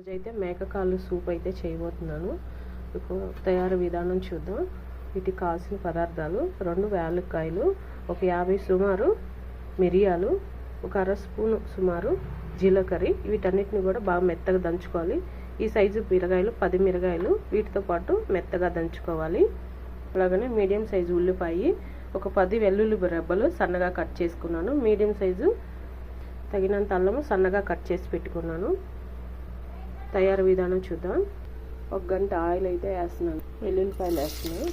రోజైతే మేకకాళ్ళు సూప్ అయితే చేయబోతున్నాను. ఇప్పుడు తయారు విధానం చూద్దాం. వీటికి కావాల్సిన పదార్థాలు 2 యాలక్కాయలు, ఒక 50 సుమారు మిరియాలు, ఒక అర స్పూను సుమారు జీలకర్ర. వీటన్నిటిని కూడా బాగా మెత్తగా దంచుకోవాలి. ఈ సైజు మిరగాయలు 10 మిరగాయలు వీటితో పాటు మెత్తగా దంచుకోవాలి. అలాగనే మీడియం సైజు ఉల్లిపాయ, ఒక 10 వెల్లుల్లి రెబ్బలు సన్నగా కట్ చేసుకున్నాను. మీడియం సైజు తగినంత అల్లము సన్నగా కట్ చేసి పెట్టుకున్నాను. తయారు విధానం చూద్దాం. 1 గంట ఆయిల్ అయితే వేస్తున్నాను. వెల్లుల్లిపాయలు వేస్తున్నాను.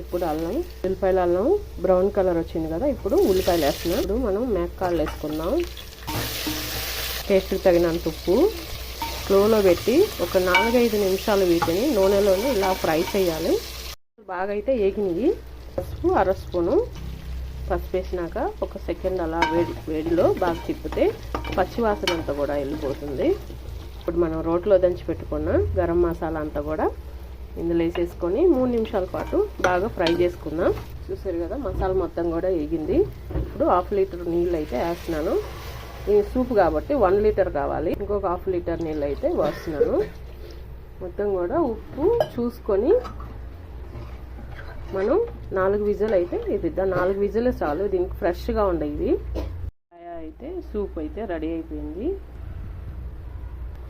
ఇప్పుడు అల్లం బ్రౌన్ కలర్ వచ్చింది కదా, ఇప్పుడు ఉల్లిపాయలు వేస్తున్నాం. ఇప్పుడు మనం మేకకాళ్ళు వేసుకుందాం. టేస్ట్కి తగినంత ఉప్పు. స్లోలో పెట్టి ఒక 4-5 నిమిషాలు వీటిని నూనెలోనే ఇలా ఫ్రై చేయాలి. బాగా అయితే ఏగినవి. పసుపు అర స్పూను. పసుపు వేసినాక ఒక సెకండ్ అలా వేడిలో బాగా తిప్పితే పచ్చివాసన అంతా కూడా వెళ్ళిపోతుంది. ఇప్పుడు మనం రోట్లో దంచి పెట్టుకున్న గరం మసాలా అంతా కూడా ఇందులో వేసేసుకొని 3 నిమిషాల పాటు బాగా ఫ్రై చేసుకుందాం. చూసారు కదా, మసాలా మొత్తం కూడా వేగింది. ఇప్పుడు 1/2 లీటర్ నీళ్ళు అయితే వేస్తున్నాను. ఇది సూప్ కాబట్టి 1 లీటర్ కావాలి. ఇంకొక 1/2 లీటర్ నీళ్ళు అయితే వేస్తున్నాను. మొత్తం కూడా ఉప్పు చూసుకొని మనం 4 విజిల్ అయితే ఇద్దాం. 4 విజిల్ చాలు. దీనికి ఫ్రెష్గా ఉండేవి. అయితే సూప్ అయితే రెడీ అయిపోయింది.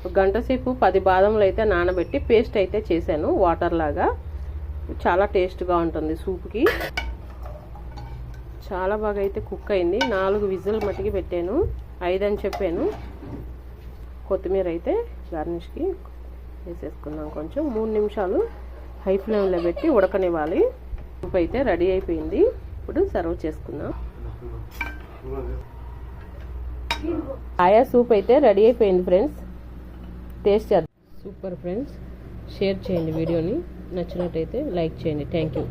1 గంట సేపు 10 బాదంలు అయితే నానబెట్టి పేస్ట్ అయితే చేశాను వాటర్ లాగా. చాలా టేస్ట్గా ఉంటుంది సూప్కి. చాలా బాగా అయితే కుక్ అయింది. 4 విజిల్ మట్టికి పెట్టాను. 5 అని చెప్పాను. కొత్తిమీర అయితే గార్నిష్కి వేసేసుకున్నాం. కొంచెం 3 నిమిషాలు హై ఫ్లేమ్లో పెట్టి ఉడకనివ్వాలి. సూప్ అయితే రెడీ అయిపోయింది. ఇప్పుడు సర్వ్ చేసుకుందాం. ఆయా సూప్ అయితే రెడీ అయిపోయింది ఫ్రెండ్స్. టేస్ట్ చేద్దాం. Super friends. షేర్ చేయండి వీడియోని. నచ్చినట్టయితే లైక్ చేయండి. Thank you.